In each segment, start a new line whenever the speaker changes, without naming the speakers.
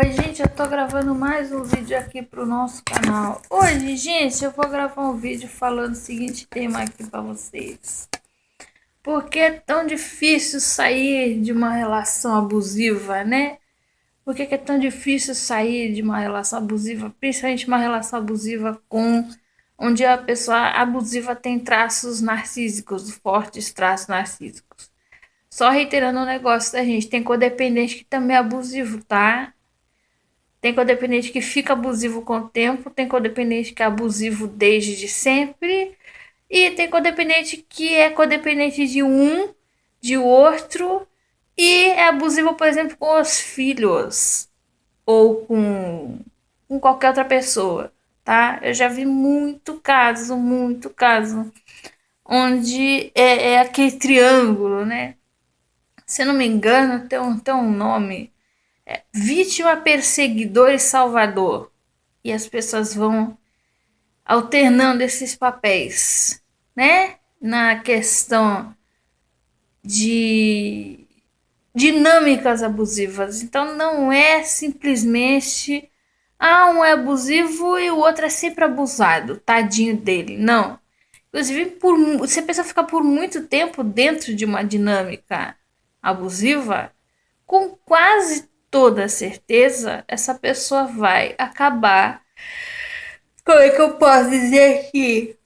Oi, gente, eu tô gravando mais um vídeo aqui pro nosso canal. Hoje, gente, eu vou gravar um vídeo falando o seguinte tema aqui pra vocês. Por que é tão difícil sair de uma relação abusiva, né? Por que é tão difícil sair de uma relação abusiva, principalmente uma relação abusiva onde a pessoa abusiva tem traços narcísicos, fortes traços narcísicos. Só reiterando o negócio da gente, tem codependente que também é abusivo, tá? Tem codependente que fica abusivo com o tempo, tem codependente que é abusivo desde sempre, e tem codependente que é codependente de um, de outro, e é abusivo, por exemplo, com os filhos ou com qualquer outra pessoa, tá? Eu já vi muito caso, onde é aquele triângulo, né? Se eu não me engano, tem um nome. Vítima, perseguidor e salvador. E as pessoas vão alternando esses papéis, né? Na questão de dinâmicas abusivas. Então não é simplesmente um é abusivo e o outro é sempre abusado, tadinho dele. Não. Inclusive, se a pessoa ficar por muito tempo dentro de uma dinâmica abusiva, com quase toda certeza, essa pessoa vai acabar. Como é que eu posso dizer que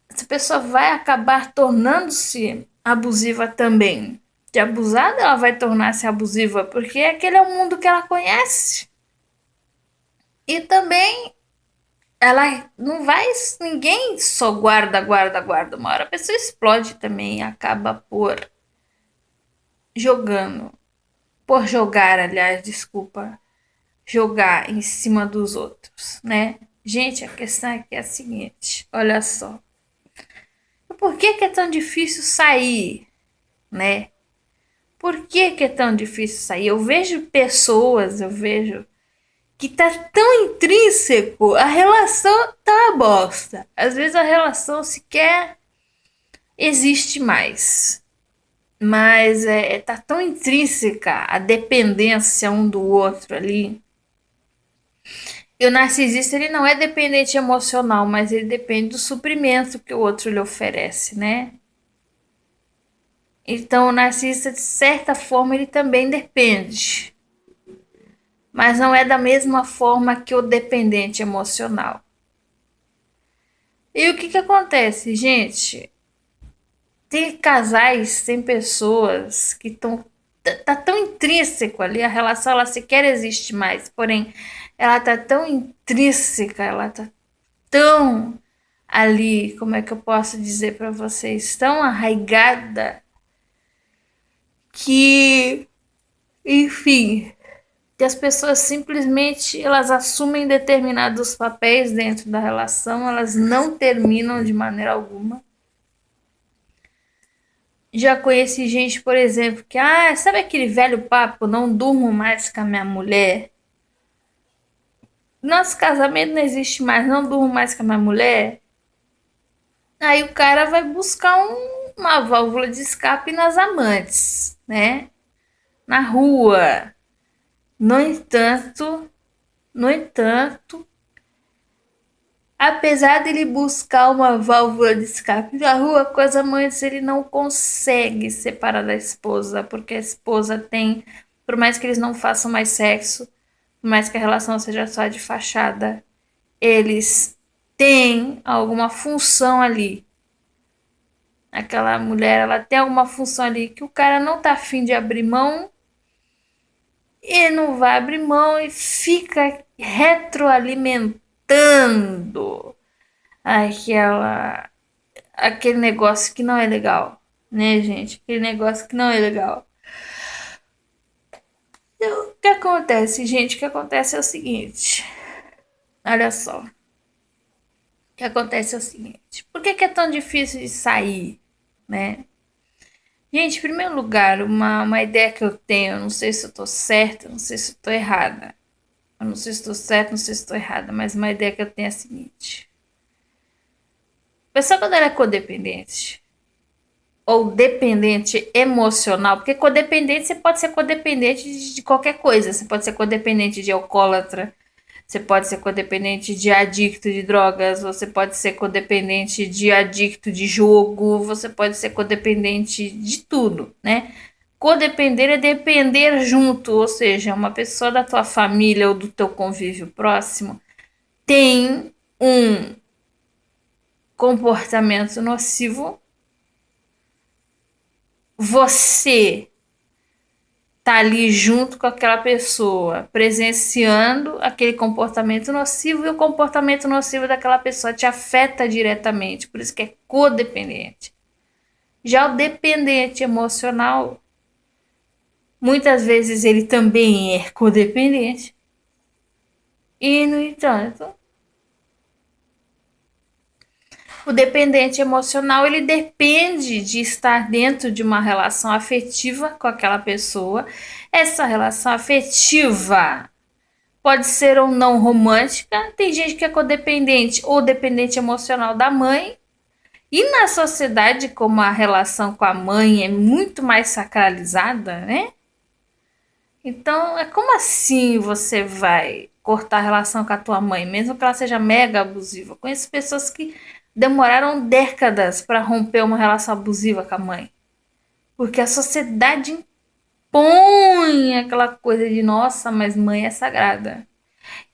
essa pessoa vai acabar tornando-se abusiva também? De abusada, ela vai tornar-se abusiva porque aquele é o mundo que ela conhece. E também ela não vai. Ninguém só guarda. Uma hora a pessoa explode também e acaba jogando. Por jogar, aliás, desculpa. Jogar em cima dos outros, né? Gente, a questão aqui é a seguinte, olha só. Por que é tão difícil sair, né? Por que é tão difícil sair? Eu vejo pessoas, eu vejo que tá tão intrínseco, a relação tá uma bosta. Às vezes a relação sequer existe mais. Mas tá tão intrínseca a dependência um do outro ali. E o narcisista ele não é dependente emocional, mas ele depende do suprimento que o outro lhe oferece, né? Então o narcisista, de certa forma, ele também depende, mas não é da mesma forma que o dependente emocional. E o que acontece, gente? Tem casais, tem pessoas que estão tá tão intrínseco ali, a relação ela sequer existe mais, porém ela tá tão intrínseca, ela tá tão ali, como é que eu posso dizer para vocês, tão arraigada que, enfim, que as pessoas simplesmente elas assumem determinados papéis dentro da relação, elas não terminam de maneira alguma. Já conheci gente, por exemplo, que sabe aquele velho papo, não durmo mais com a minha mulher? Nosso casamento não existe mais, não durmo mais com a minha mulher. Aí o cara vai buscar uma válvula de escape nas amantes, né? Na rua. No entanto, no entanto, apesar dele buscar uma válvula de escape na rua, com as amantes ele não consegue separar da esposa, porque a esposa tem, por mais que eles não façam mais sexo, por mais que a relação seja só de fachada, eles têm alguma função ali. Aquela mulher, ela tem alguma função ali que o cara não tá afim de abrir mão e não vai abrir mão e fica retroalimentando aquele negócio que não é legal, né, gente? Aquele negócio que não é legal. Então, o que acontece, gente? O que acontece é o seguinte. Olha só. O que acontece é o seguinte. Por que é tão difícil de sair, né? Gente, em primeiro lugar, uma ideia que eu tenho, eu não sei se eu tô certa, não sei se eu tô errada. Eu não sei se estou certa, não sei se estou errada, mas uma ideia que eu tenho é a seguinte. A pessoa quando ela é codependente, ou dependente emocional, porque codependente você pode ser codependente de qualquer coisa, você pode ser codependente de alcoólatra, você pode ser codependente de adicto de drogas, você pode ser codependente de adicto de jogo, você pode ser codependente de tudo, né? Codepender é depender junto, ou seja, uma pessoa da tua família ou do teu convívio próximo tem um comportamento nocivo, você tá ali junto com aquela pessoa, presenciando aquele comportamento nocivo e o comportamento nocivo daquela pessoa te afeta diretamente, por isso que é codependente. Já o dependente emocional, muitas vezes ele também é codependente e, no entanto, o dependente emocional ele depende de estar dentro de uma relação afetiva com aquela pessoa. Essa relação afetiva pode ser ou não romântica. Tem gente que é codependente ou dependente emocional da mãe. E na sociedade, como a relação com a mãe é muito mais sacralizada, né? Então, é como assim você vai cortar a relação com a tua mãe, mesmo que ela seja mega abusiva? Conheço pessoas que demoraram décadas para romper uma relação abusiva com a mãe, porque a sociedade impõe aquela coisa de nossa, mas mãe é sagrada.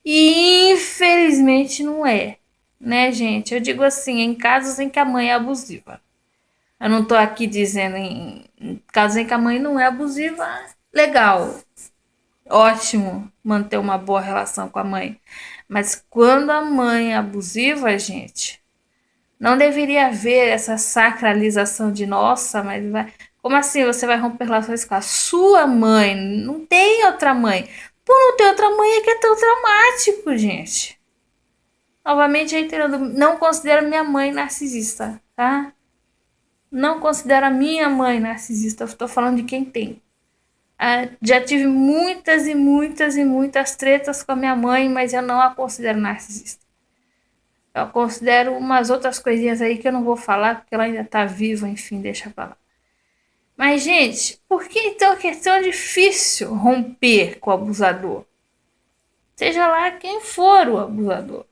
E infelizmente não é, né, gente? Eu digo assim, em casos em que a mãe é abusiva. Eu não tô aqui dizendo em casos em que a mãe não é abusiva, legal, ótimo manter uma boa relação com a mãe. Mas quando a mãe é abusiva, gente, não deveria haver essa sacralização de nossa, mas vai. Como assim você vai romper relações com a sua mãe? Não tem outra mãe. Por não ter outra mãe é que é tão traumático, gente. Novamente reiterando, não considero minha mãe narcisista, tá? Não considero a minha mãe narcisista. Eu tô falando de quem tem. Já tive muitas e muitas e muitas tretas com a minha mãe, mas eu não a considero narcisista. Eu considero umas outras coisinhas aí que eu não vou falar, porque ela ainda tá viva, enfim, deixa pra lá. Mas, gente, por que então é tão difícil romper com o abusador? Seja lá quem for o abusador.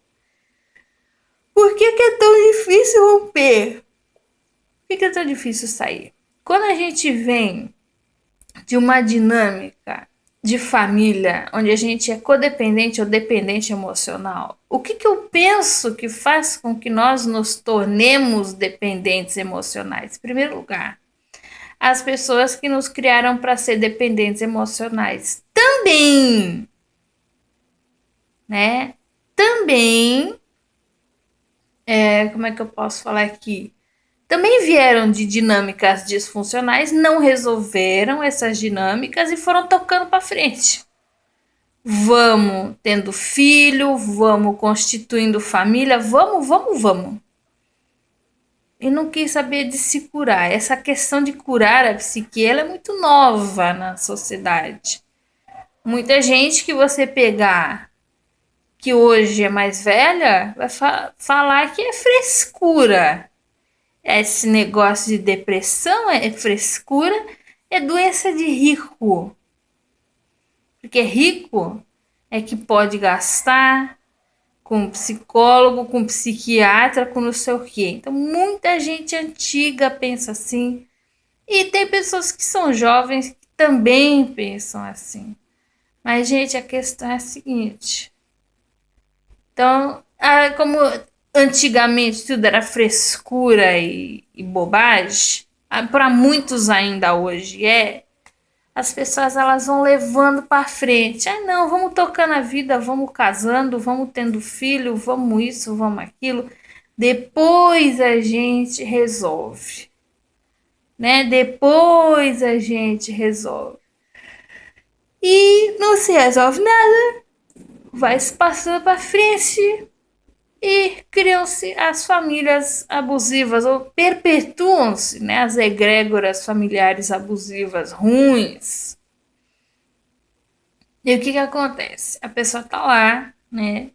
Por que é tão difícil romper? Por que é tão difícil sair? Quando a gente vem de uma dinâmica de família onde a gente é codependente ou dependente emocional, o que eu penso que faz com que nós nos tornemos dependentes emocionais? Em primeiro lugar, as pessoas que nos criaram para ser dependentes emocionais também, né? Também, como é que eu posso falar aqui? Também vieram de dinâmicas disfuncionais, não resolveram essas dinâmicas e foram tocando para frente. Vamos tendo filho, vamos constituindo família, vamos. E não quis saber de se curar. Essa questão de curar a psique ela é muito nova na sociedade. Muita gente que você pegar que hoje é mais velha vai falar que é frescura. Esse negócio de depressão é frescura, é doença de rico. Porque rico é que pode gastar com psicólogo, com psiquiatra, com não sei o quê. Então, muita gente antiga pensa assim. E tem pessoas que são jovens que também pensam assim. Mas, gente, a questão é a seguinte. Então, como antigamente tudo era frescura e bobagem, para muitos ainda hoje as pessoas elas vão levando para frente. Ah, não, vamos tocando a vida, vamos casando, vamos tendo filho, vamos isso, vamos aquilo. Depois a gente resolve, né? Depois a gente resolve. E não se resolve nada. Vai se passando para frente e criam-se as famílias abusivas ou perpetuam-se, né, as egrégoras familiares abusivas ruins. E o que acontece? A pessoa tá lá, né?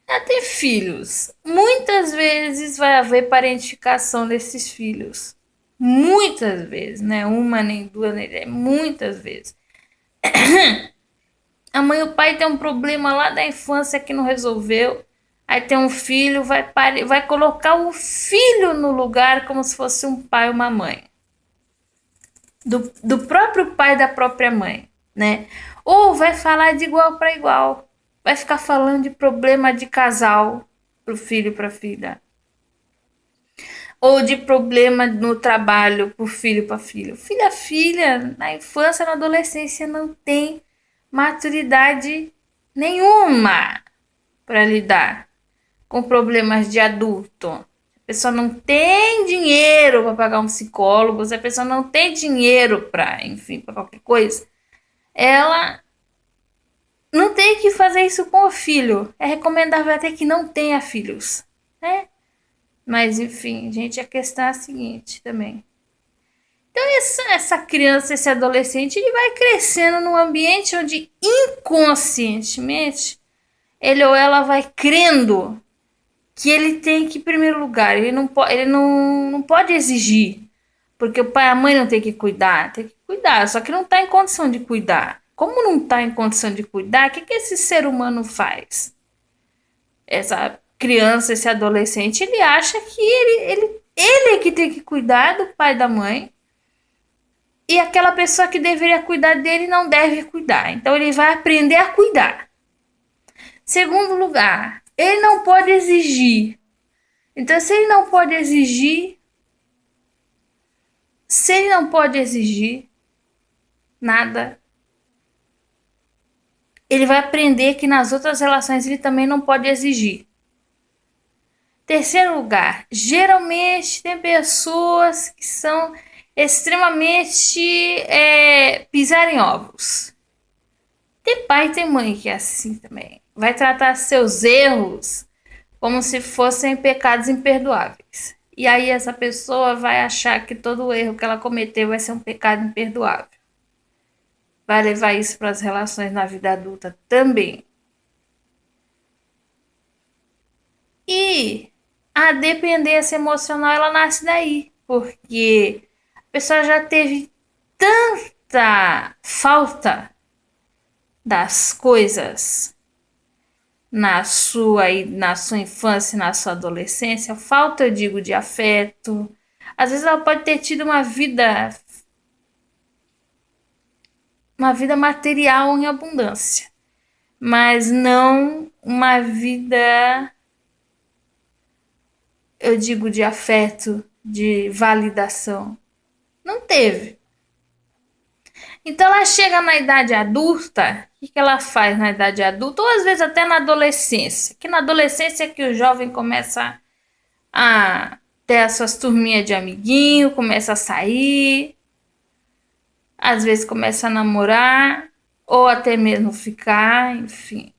Ela tem filhos. Muitas vezes vai haver parentificação desses filhos. muitas vezes, né? Uma nem duas, nem muitas vezes. A mãe e o pai tem um problema lá da infância que não resolveu. Aí tem um filho, vai colocar o filho no lugar como se fosse um pai ou uma mãe. Do próprio pai e da própria mãe, né? Ou vai falar de igual para igual. Vai ficar falando de problema de casal pro filho e pra filha. Ou de problema no trabalho pro filho e pra filha. Filha, na infância, na adolescência, não tem maturidade nenhuma para lidar com problemas de adulto. A pessoa não tem dinheiro para pagar um psicólogo, se a pessoa não tem dinheiro para, enfim, para qualquer coisa, ela não tem que fazer isso com o filho. É recomendável até que não tenha filhos, né? Mas enfim, gente, a questão é a seguinte também. Então essa criança, esse adolescente, ele vai crescendo num ambiente onde inconscientemente ele ou ela vai crendo que ele tem que ir em primeiro lugar. Ele não pode exigir. Porque o pai e a mãe não tem que cuidar. Tem que cuidar, só que não está em condição de cuidar. Como não está em condição de cuidar, o que esse ser humano faz? Essa criança, esse adolescente, ele acha que ele é que tem que cuidar do pai e da mãe. E aquela pessoa que deveria cuidar dele não deve cuidar. Então ele vai aprender a cuidar. Segundo lugar, ele não pode exigir. Então, se ele não pode exigir nada, ele vai aprender que nas outras relações ele também não pode exigir. Terceiro lugar, geralmente tem pessoas que são extremamente pisar em ovos. Tem pai e tem mãe que é assim também. Vai tratar seus erros como se fossem pecados imperdoáveis. E aí essa pessoa vai achar que todo erro que ela cometeu vai ser um pecado imperdoável. Vai levar isso para as relações na vida adulta também. E a dependência emocional, ela nasce daí. Porque a pessoa já teve tanta falta das coisas na sua infância, na sua adolescência, falta, eu digo, de afeto. Às vezes ela pode ter tido uma vida material em abundância, mas não uma vida, eu digo, de afeto, de validação. Não teve. Então ela chega na idade adulta, o que ela faz na idade adulta? Ou às vezes até na adolescência. Que na adolescência é que o jovem começa a ter as suas turminhas de amiguinho, começa a sair, às vezes começa a namorar, ou até mesmo ficar, enfim.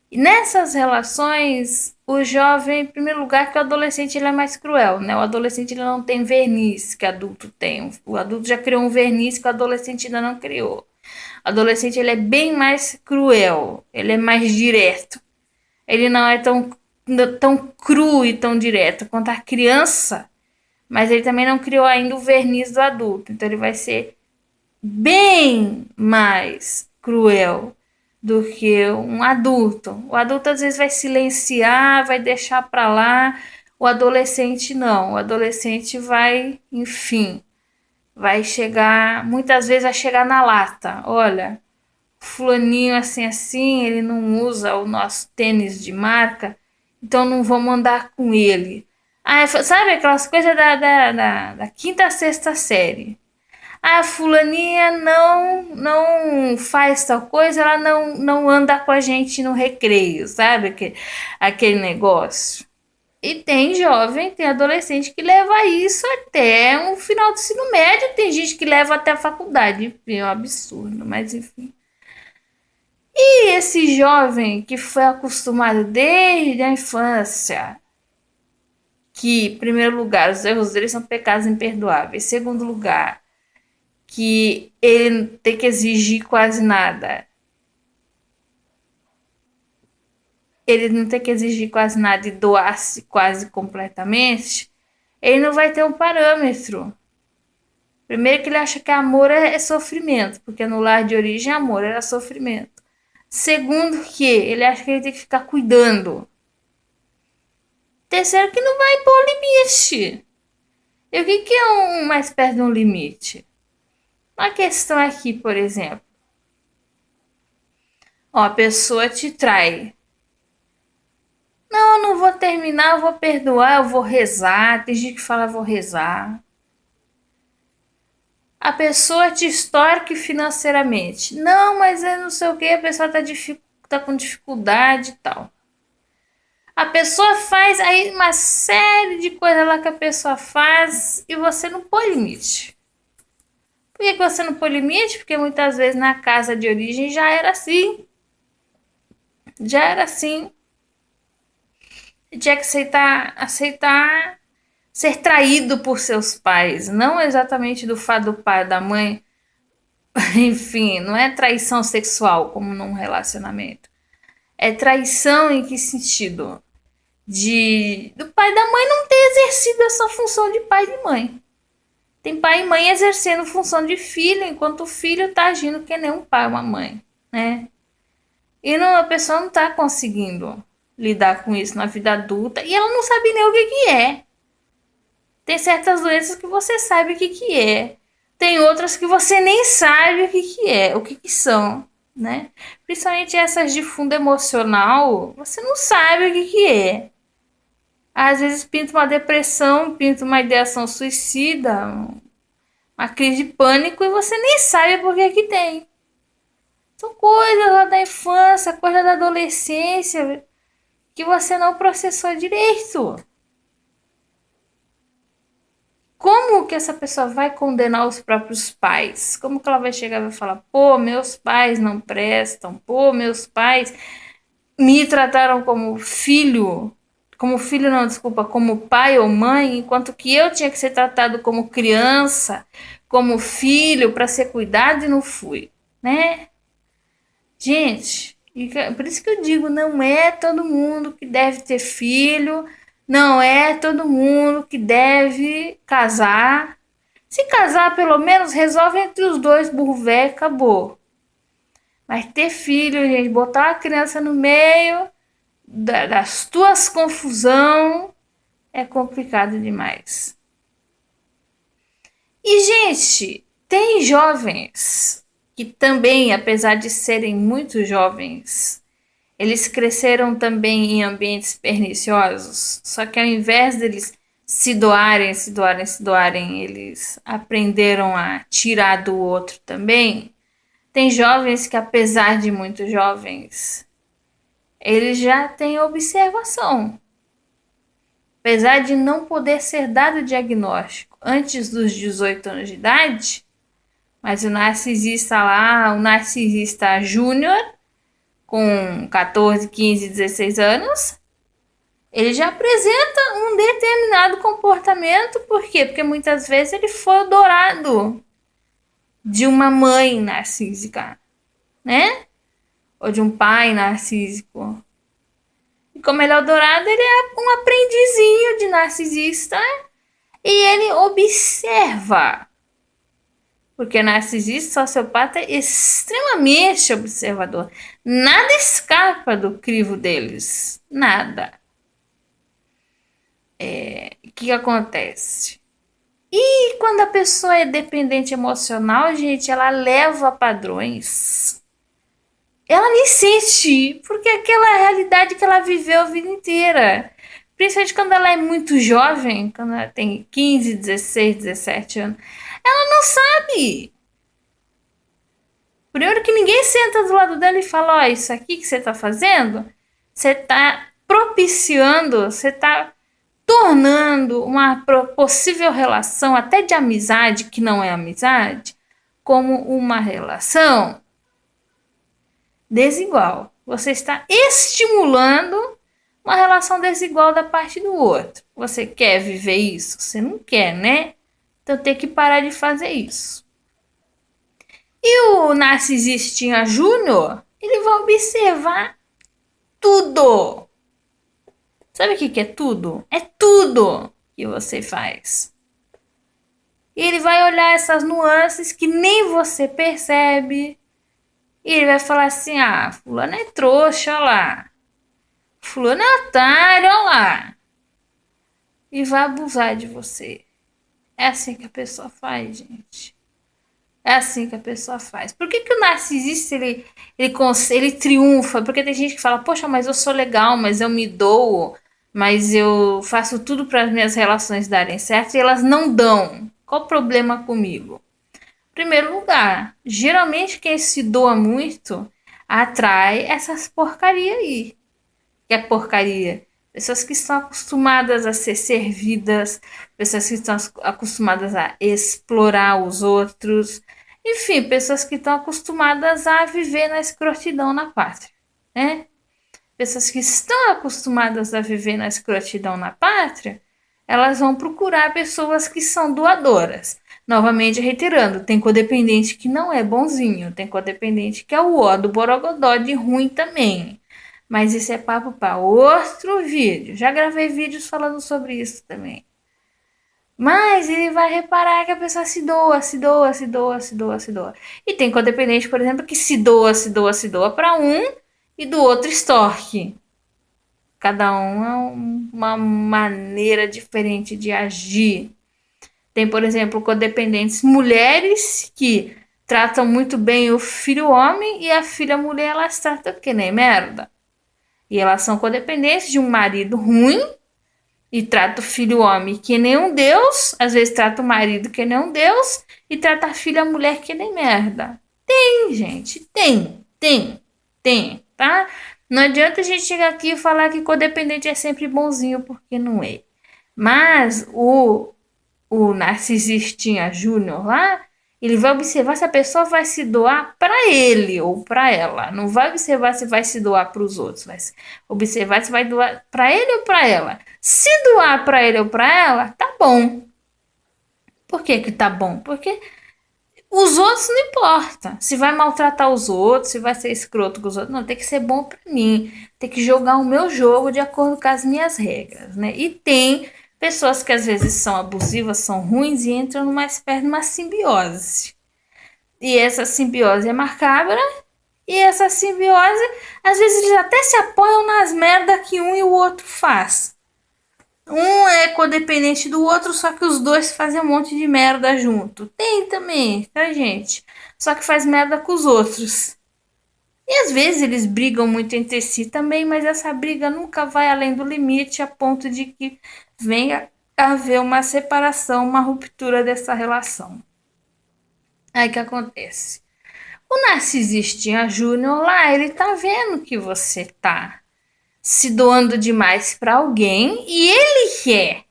E nessas relações, o jovem, em primeiro lugar, que o adolescente ele é mais cruel, né? O adolescente ele não tem verniz que adulto tem. O adulto já criou um verniz que o adolescente ainda não criou. O adolescente ele é bem mais cruel, ele é mais direto. Ele não é tão cru e tão direto quanto a criança, mas ele também não criou ainda o verniz do adulto. Então ele vai ser bem mais cruel do que um adulto. O adulto às vezes vai silenciar, vai deixar para lá. O adolescente não. O adolescente vai, enfim, vai chegar, muitas vezes vai chegar na lata. Olha, fulaninho assim, ele não usa o nosso tênis de marca, então não vamos andar com ele. Ah, sabe aquelas coisas da quinta a sexta série? A fulaninha não faz tal coisa, ela não anda com a gente no recreio, sabe? Aquele negócio. E tem jovem, tem adolescente que leva isso até um final do ensino médio, tem gente que leva até a faculdade. Enfim, é um absurdo, mas enfim. E esse jovem que foi acostumado desde a infância, que, em primeiro lugar, os erros dele são pecados imperdoáveis. Em segundo lugar, que ele não tem que exigir quase nada. Ele não tem que exigir quase nada e doar-se quase completamente. ele não vai ter um parâmetro. Primeiro que ele acha que amor é sofrimento, porque no lar de origem amor era sofrimento. Segundo que ele acha que ele tem que ficar cuidando. Terceiro que não vai pôr limite. E o que é uma espécie de um limite? Uma questão aqui, por exemplo. Ó, a pessoa te trai. Não, eu não vou terminar, eu vou perdoar, eu vou rezar. Tem gente que fala, vou rezar. A pessoa te extorque financeiramente. Não, mas é não sei o que, a pessoa tá com dificuldade e tal. A pessoa faz aí uma série de coisas lá que a pessoa faz e você não põe limite. Por que você não põe limite? Porque muitas vezes na casa de origem já era assim. Já era assim. Tinha que aceitar ser traído por seus pais. Não exatamente do fato do pai, da mãe. Enfim, não é traição sexual como num relacionamento. É traição em que sentido? Do pai e da mãe não ter exercido essa função de pai e de mãe. Tem pai e mãe exercendo função de filho, enquanto o filho está agindo que nem um pai ou uma mãe, né? E não, a pessoa não está conseguindo lidar com isso na vida adulta e ela não sabe nem o que é. Tem certas doenças que você sabe o que é. Tem outras que você nem sabe o que é, o que são, né? Principalmente essas de fundo emocional, você não sabe o que é. Às vezes pinta uma depressão, pinta uma ideação suicida, uma crise de pânico e você nem sabe por que tem. São coisas lá da infância, coisas da adolescência que você não processou direito. Como que essa pessoa vai condenar os próprios pais? Como que ela vai chegar e vai falar, pô, meus pais não prestam, pô, meus pais me trataram como filho não, desculpa, como pai ou mãe, enquanto que eu tinha que ser tratado como criança, como filho, para ser cuidado e não fui, né? Gente, por isso que eu digo, não é todo mundo que deve ter filho, não é todo mundo que deve casar. Se casar, pelo menos resolve entre os dois, burro velho, acabou. Mas ter filho, gente, botar uma criança no meio das tuas confusão é complicado demais. E, gente, tem jovens que também, apesar de serem muito jovens, eles cresceram também em ambientes perniciosos, só que ao invés deles se doarem, eles aprenderam a tirar do outro também. Tem jovens que, apesar de muito jovens, eles já têm observação. Apesar de não poder ser dado diagnóstico antes dos 18 anos de idade, mas o narcisista júnior, com 14, 15, 16 anos, ele já apresenta um determinado comportamento. Por quê? Porque muitas vezes ele foi dourado de uma mãe narcísica, né? Ou de um pai narcísico. E como ele é o dourado, ele é um aprendizinho de narcisista e ele observa. Porque narcisista, sociopata é extremamente observador. Nada escapa do crivo deles. Nada. O que acontece? E quando a pessoa é dependente emocional, gente, ela leva padrões. Ela nem sente, porque é aquela realidade que ela viveu a vida inteira. Principalmente quando ela é muito jovem, quando ela tem 15, 16, 17 anos. Ela não sabe. Primeiro que ninguém senta do lado dela e fala, ó, isso aqui que você está fazendo, você está propiciando, você está tornando uma possível relação, até de amizade, que não é amizade, como uma relação desigual. Você está estimulando uma relação desigual da parte do outro. Você quer viver isso? Você não quer, né? Então tem que parar de fazer isso. E o narcisistinha júnior, ele vai observar tudo. Sabe o que é tudo? É tudo. que você faz. E ele vai olhar essas nuances que nem você percebe. E ele vai falar assim: ah, fulano é trouxa, olha lá. Fulano é otário, olha lá. E vai abusar de você. É assim que a pessoa faz, gente. É assim que a pessoa faz. Por que o narcisista ele triunfa? Porque tem gente que fala: poxa, mas eu sou legal, mas eu me dou, mas eu faço tudo para as minhas relações darem certo e elas não dão. Qual o problema comigo? Primeiro lugar, geralmente quem se doa muito atrai essas porcaria aí. Que é porcaria? Pessoas que estão acostumadas a ser servidas, pessoas que estão acostumadas a explorar os outros, enfim, pessoas que estão acostumadas a viver na escrotidão na pátria, né? Pessoas que estão acostumadas a viver na escrotidão na pátria, elas vão procurar pessoas que são doadoras. Novamente reiterando, tem codependente que não é bonzinho, tem codependente que é o ó do borogodó de ruim também. Mas isso é papo para outro vídeo. Já gravei vídeos falando sobre isso também. Mas ele vai reparar que a pessoa se doa, se doa, se doa, se doa, se doa. E tem codependente, por exemplo, que se doa, se doa, se doa para um e do outro extorque. Cada um é uma maneira diferente de agir. Tem, por exemplo, codependentes mulheres que tratam muito bem o filho homem e a filha mulher elas tratam que nem merda. E elas são codependentes de um marido ruim e trata o filho homem que nem um deus, às vezes trata o marido que nem um deus e trata a filha mulher que nem merda. Tem, gente, tem, tá? Não adianta a gente chegar aqui e falar que codependente é sempre bonzinho, porque não é. Mas o narcisistinha júnior lá, ele vai observar se a pessoa vai se doar para ele ou para ela. Não vai observar se vai se doar para os outros, vai observar se vai doar para ele ou para ela. Se doar para ele ou para ela, tá bom. Por que que tá bom? Porque os outros não importa. Se vai maltratar os outros, se vai ser escroto com os outros, não, tem que ser bom para mim. Tem que jogar o meu jogo de acordo com as minhas regras, né? E tem pessoas que às vezes são abusivas, são ruins e entram numa espécie de uma simbiose. E essa simbiose é macabra. E essa simbiose, às vezes eles até se apoiam nas merdas que um e o outro faz. Um é codependente do outro, só que os dois fazem um monte de merda junto. Tem também, tá, gente? Só que faz merda com os outros. E às vezes eles brigam muito entre si também, mas essa briga nunca vai além do limite a ponto de que venha a haver uma separação, uma ruptura dessa relação. Aí o que acontece? O narcisistinha júnior lá, ele tá vendo que você tá se doando demais para alguém e ele quer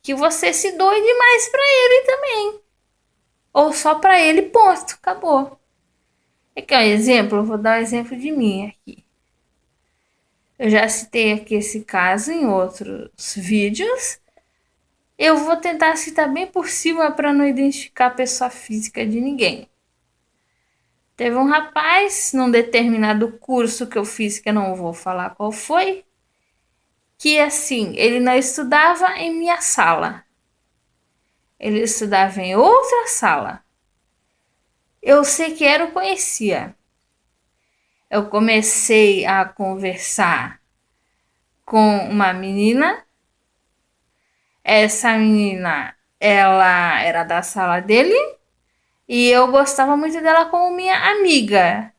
que você se doe demais para ele também. Ou só para ele, ponto, acabou. Aqui é um exemplo, eu vou dar um exemplo de mim aqui. Eu já citei aqui esse caso em outros vídeos. Eu vou tentar citar bem por cima para não identificar a pessoa física de ninguém. Teve um rapaz num determinado curso que eu fiz, que eu não vou falar qual foi, que assim, ele não estudava em minha sala. Ele estudava em outra sala. Eu sequer o conhecia. Eu comecei a conversar com uma menina. Essa menina, ela era da sala dele e eu gostava muito dela como minha amiga.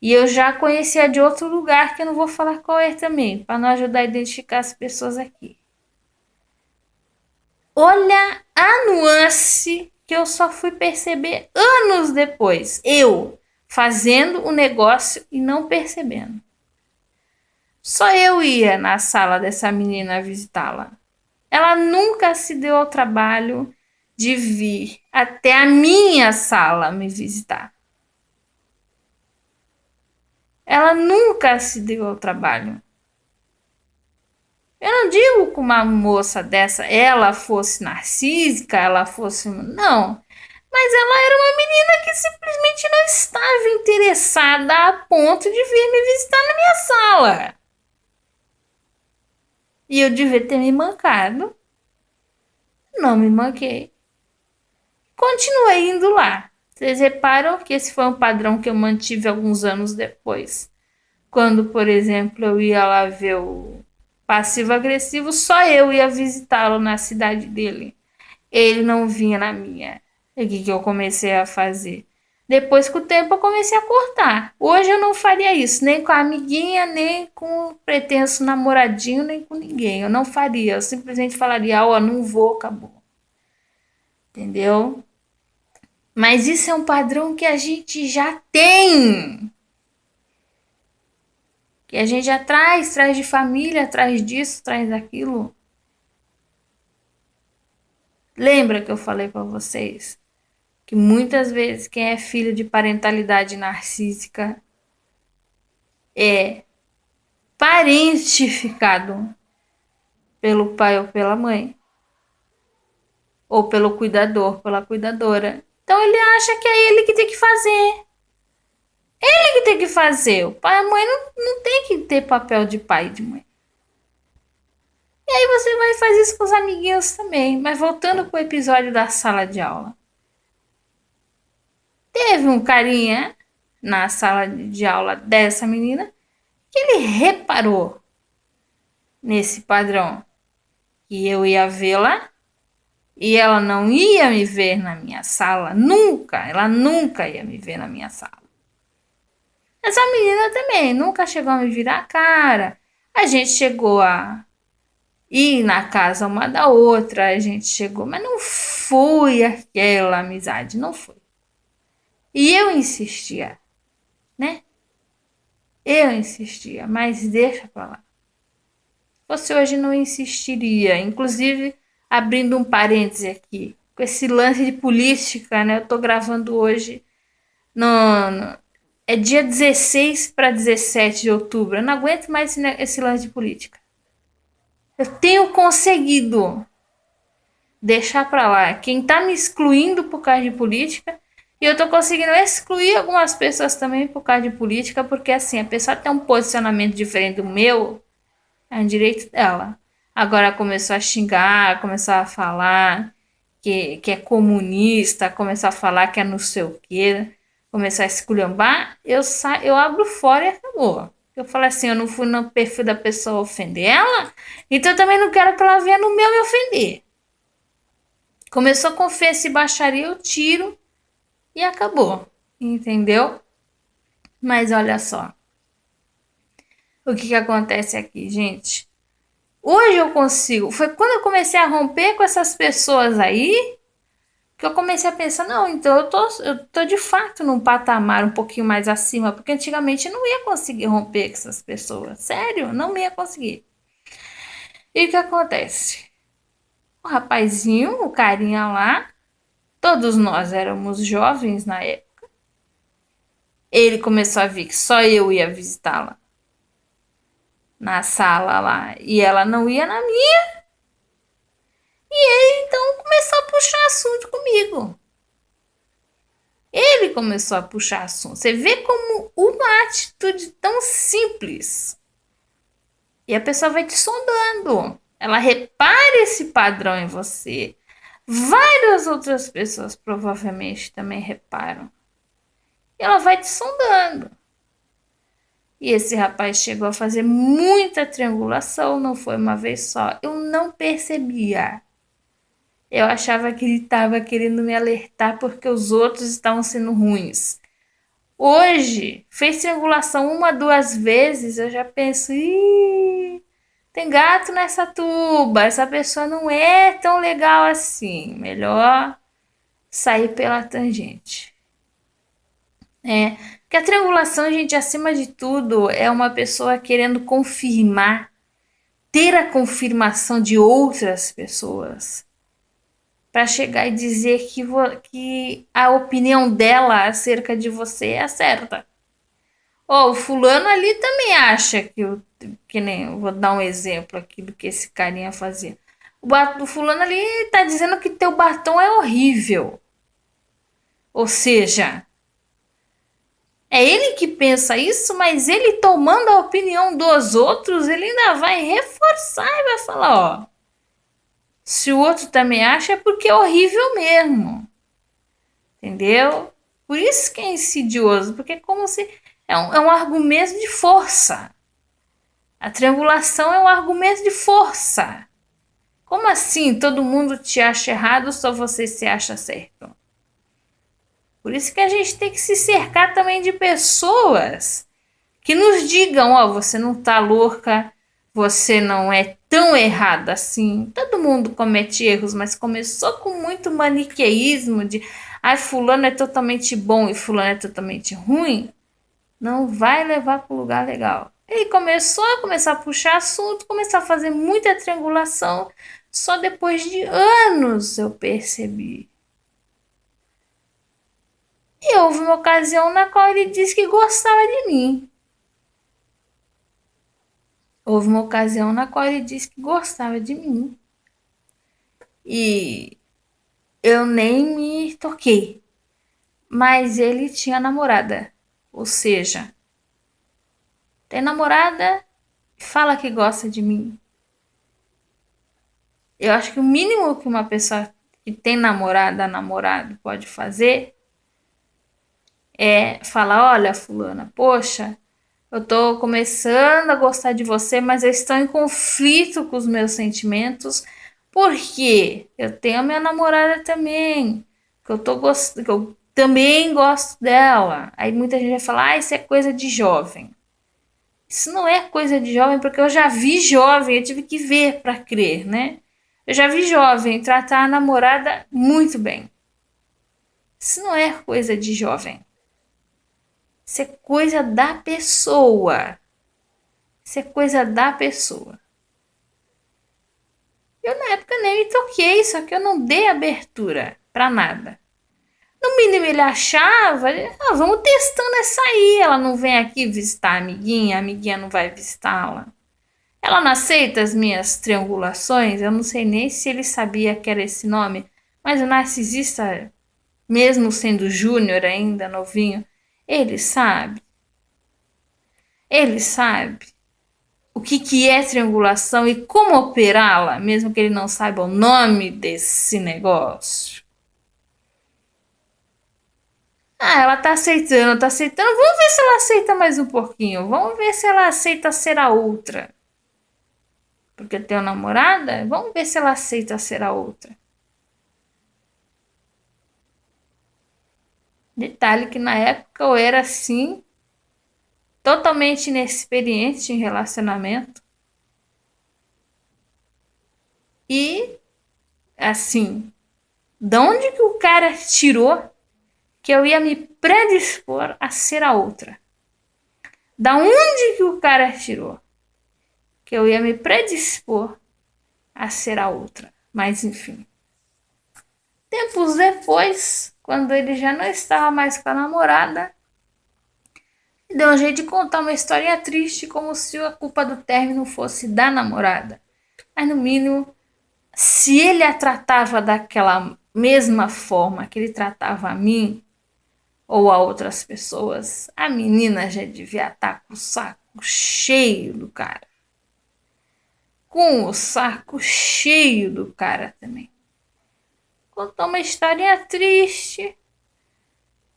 E eu já conhecia de outro lugar que eu não vou falar qual é também, para não ajudar a identificar as pessoas aqui. Olha a nuance que eu só fui perceber anos depois. Eu fazendo o negócio e não percebendo. Só eu ia na sala dessa menina visitá-la. Ela nunca se deu ao trabalho de vir até a minha sala me visitar. Ela nunca se deu ao trabalho. Eu não digo que uma moça dessa, ela fosse narcísica, ela fosse... Não. Mas ela era uma menina que simplesmente não estava interessada a ponto de vir me visitar na minha sala. E eu devia ter me mancado Não me manquei. Continuei indo lá. Vocês reparam que esse foi um padrão que eu mantive alguns anos depois. Quando, por exemplo, eu ia lá ver o passivo-agressivo, só eu ia visitá-lo na cidade dele. Ele não vinha na minha. E o que que eu comecei a fazer? Depois, com o tempo, eu comecei a cortar. Hoje eu não faria isso, nem com a amiguinha, nem com o pretenso namoradinho, nem com ninguém. Eu não faria. Eu simplesmente falaria, ó, não vou, acabou. Entendeu? Mas isso é um padrão que a gente já tem. Que a gente já traz de família, traz disso, traz daquilo. Lembra que eu falei para vocês que muitas vezes quem é filho de parentalidade narcísica é parentificado pelo pai ou pela mãe, ou pelo cuidador, pela cuidadora. Então ele acha que é ele que tem que fazer. Ele que tem que fazer. O pai e a mãe não tem que ter papel de pai e de mãe. E aí você vai fazer isso com os amiguinhos também. Mas voltando pro episódio da sala de aula. Teve um carinha na sala de aula dessa menina que ele reparou nesse padrão. Que eu ia vê-la e ela não ia me ver na minha sala. Nunca. Ela nunca ia me ver na minha sala. Essa menina também nunca chegou a me virar a cara. A gente chegou a ir na casa uma da outra, a gente chegou, mas não foi aquela amizade, não foi. E eu insistia, né? Eu insistia, mas deixa pra lá. Você hoje não insistiria, inclusive abrindo um parêntese aqui, com esse lance de política, né? Eu tô gravando hoje é dia 16 para 17 de outubro. Eu não aguento mais esse lance de política. Eu tenho conseguido deixar pra lá quem tá me excluindo por causa de política. E eu tô conseguindo excluir algumas pessoas também por causa de política. Porque assim, a pessoa tem um posicionamento diferente do meu, é um direito dela. Agora começou a xingar, começou a falar que é comunista, começou a falar que é não sei o quê, começou a esculhambar, eu abro fora e acabou. Eu falei assim, eu não fui no perfil da pessoa ofender ela, então eu também não quero que ela venha no meu me ofender. Começou com ofensa e baixaria, eu tiro e acabou. Entendeu? Mas olha só. O que acontece aqui, gente? Hoje eu consigo. Foi quando eu comecei a romper com essas pessoas aí que eu comecei a pensar, não, então eu tô de fato num patamar um pouquinho mais acima, porque antigamente eu não ia conseguir romper com essas pessoas. Sério, não ia conseguir. E o que acontece? O rapazinho, o carinha lá, todos nós éramos jovens na época. Ele começou a ver que só eu ia visitá-la na sala lá e ela não ia na minha. E ele então começou a puxar assunto comigo. Ele começou a puxar assunto. Você vê como uma atitude tão simples. E a pessoa vai te sondando. Ela repara esse padrão em você. Várias outras pessoas provavelmente também reparam. E ela vai te sondando. E esse rapaz chegou a fazer muita triangulação, não foi uma vez só. Eu não percebia. Eu achava que ele estava querendo me alertar porque os outros estavam sendo ruins. Hoje, fez triangulação uma, duas vezes, eu já penso, ih, tem gato nessa tuba, essa pessoa não é tão legal assim. Melhor sair pela tangente. Porque a triangulação, gente, acima de tudo, é uma pessoa querendo confirmar, ter a confirmação de outras pessoas, para chegar e dizer que a opinião dela acerca de você é a certa. O fulano ali também acha que nem, eu vou dar um exemplo aqui do que esse carinha fazia. O fulano ali tá dizendo que teu batom é horrível. Ou seja, é ele que pensa isso, mas ele tomando a opinião dos outros, ele ainda vai reforçar e vai falar, ó, Se o outro também acha, é porque é horrível mesmo. Entendeu? Por isso que é insidioso, porque é como se é um argumento de força. A triangulação é um argumento de força. Como assim todo mundo te acha errado, só você se acha certo? Por isso que a gente tem que se cercar também de pessoas que nos digam, ó, você não tá louca, você não é tão errada assim. Todo mundo comete erros, mas começou com muito maniqueísmo de, ai, fulano é totalmente bom e fulano é totalmente ruim. Não vai levar para um lugar legal. Ele começar a puxar assunto, começar a fazer muita triangulação. Só depois de anos eu percebi. E houve uma ocasião na qual ele disse que gostava de mim. Houve uma ocasião na qual ele disse que gostava de mim. E eu nem me toquei. Mas ele tinha namorada. Ou seja, tem namorada e fala que gosta de mim. Eu acho que o mínimo que uma pessoa que tem namorada, namorado pode fazer é falar, olha, fulana, poxa, eu tô começando a gostar de você, mas eu estou em conflito com os meus sentimentos, porque eu tenho a minha namorada também, que eu também gosto dela. Aí muita gente vai falar, ah, isso é coisa de jovem. Isso não é coisa de jovem, porque eu já vi jovem, eu tive que ver para crer, né? Eu já vi jovem tratar a namorada muito bem. Isso não é coisa de jovem. Isso é coisa da pessoa. Isso é coisa da pessoa. Eu na época nem me toquei, só que eu não dei abertura pra nada. No mínimo ele achava, ah, vamos testando essa aí. Ela não vem aqui visitar a amiguinha não vai visitá-la. Ela não aceita as minhas triangulações. Eu não sei nem se ele sabia que era esse nome, mas o narcisista, mesmo sendo júnior ainda, novinho, ele sabe. Ele sabe o que é triangulação e como operá-la, mesmo que ele não saiba o nome desse negócio. Ah, ela tá aceitando, tá aceitando. Vamos ver se ela aceita mais um pouquinho. Vamos ver se ela aceita ser a outra. Porque tem uma namorada? Vamos ver se ela aceita ser a outra. Detalhe que na época eu era assim, totalmente inexperiente em relacionamento. E, assim, de onde que o cara tirou que eu ia me predispor a ser a outra? Da onde que o cara tirou que eu ia me predispor a ser a outra? Mas, enfim. Tempos depois, quando ele já não estava mais com a namorada, deu um jeito de contar uma historinha triste, como se a culpa do término fosse da namorada. Mas, no mínimo, se ele a tratava daquela mesma forma que ele tratava a mim ou a outras pessoas, a menina já devia estar com o saco cheio do cara. Com o saco cheio do cara também. Contou uma historinha triste.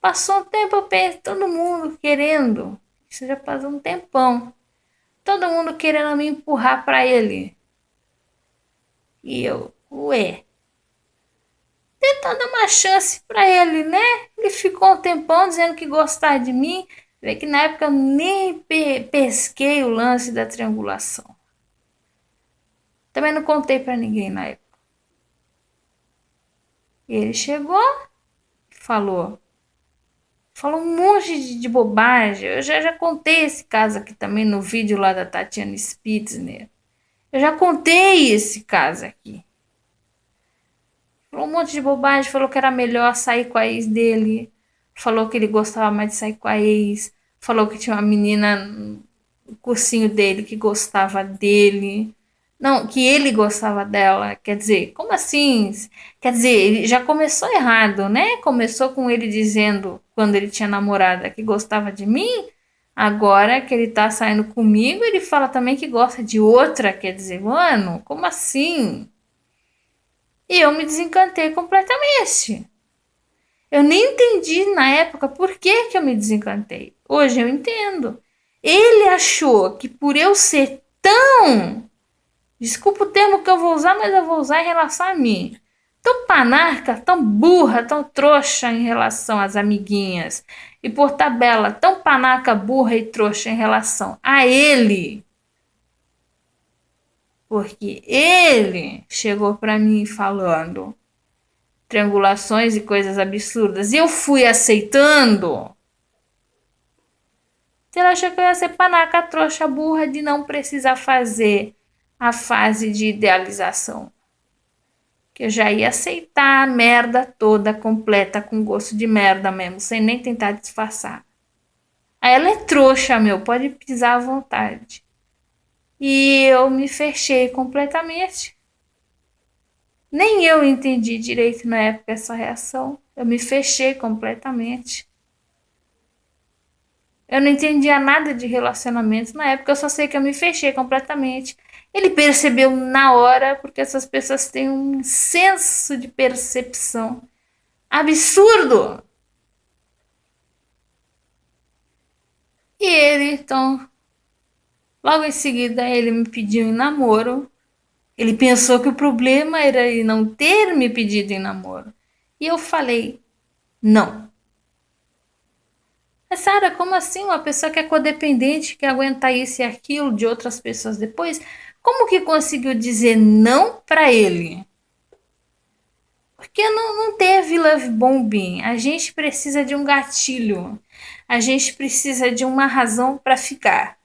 Passou um tempo, eu penso, todo mundo querendo. Isso já passou um tempão. Todo mundo querendo me empurrar para ele. E eu, ué, tentar dar uma chance para ele, né? Ele ficou um tempão dizendo que gostava de mim. Vê que na época eu nem pesquei o lance da triangulação. Também não contei para ninguém na época. E ele chegou, falou um monte de bobagem. Eu já contei esse caso aqui também no vídeo lá da Tatiana Spitzner. Eu já contei esse caso aqui. Falou um monte de bobagem, falou que era melhor sair com a ex dele. Falou que ele gostava mais de sair com a ex. Falou que tinha uma menina no cursinho dele que gostava dele. Não, que ele gostava dela. Quer dizer, como assim? Quer dizer, ele já começou errado, né? Começou com ele dizendo, quando ele tinha namorada, que gostava de mim. Agora que ele tá saindo comigo, ele fala também que gosta de outra. Quer dizer, mano, como assim? E eu me desencantei completamente. Eu nem entendi na época por que, que eu me desencantei. Hoje eu entendo. Ele achou que por eu ser tão, desculpa o termo que eu vou usar, mas eu vou usar em relação a mim, tão panarca, tão burra, tão trouxa em relação às amiguinhas, e por tabela, tão panaca, burra e trouxa em relação a ele, porque ele chegou para mim falando triangulações e coisas absurdas, e eu fui aceitando. Ele achou que eu ia ser panaca, trouxa, burra de não precisar fazer a fase de idealização. Que eu já ia aceitar a merda toda completa, com gosto de merda mesmo, sem nem tentar disfarçar. Aí ela é trouxa, meu, pode pisar à vontade. E eu me fechei completamente. Nem eu entendi direito na época essa reação. Eu me fechei completamente. Eu não entendia nada de relacionamento na época, eu só sei que eu me fechei completamente. Ele percebeu na hora, porque essas pessoas têm um senso de percepção absurdo. E ele, então, logo em seguida, ele me pediu em namoro. Ele pensou que o problema era ele não ter me pedido em namoro. E eu falei, não. Mas, Sara, como assim uma pessoa que é codependente, que aguenta isso e aquilo de outras pessoas depois, como que conseguiu dizer não para ele? Porque não teve love bombing. A gente precisa de um gatilho. A gente precisa de uma razão para ficar.